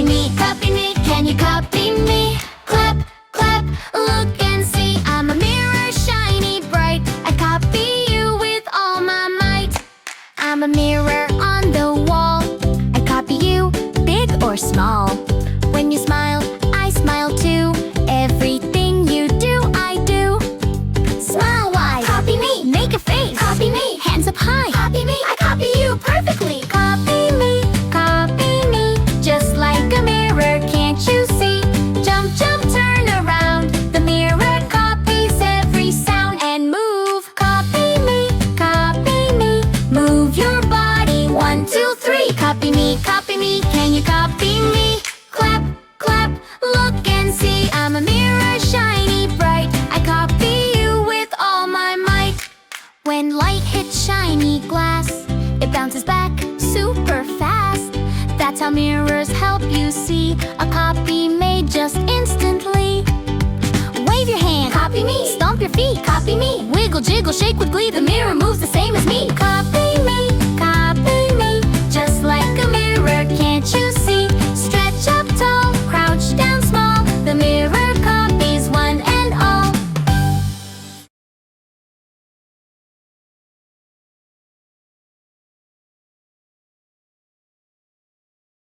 Copy me, can you copy me? Clap, clap, look and see. I'm a mirror, shiny, bright. I copy you with all my might. I'm a mirror on the wall. I copy you, big or small. When you smile, I smile too. Everything you do, I do. Smile wide, copy me. Make a face, copy me. Hands up high, copy me. I copy you perfectly. Copy me, just like a mirror, can't you see? Jump, jump, turn around. The mirror copies every sound and move. Copy me, move your body. 1, 2, 3. Copy me, can you copy me? Clap, clap, look and see. I'm a mirror, shiny, bright. I copy you with all my might. When light hits shiny glass, it bounces back super fast. That's how mirrors help you see a copy made just instantly. Wave your hand, copy me. Stomp your feet, copy me. Wiggle, jiggle, shake with glee. The mirror moves the same as me. Copy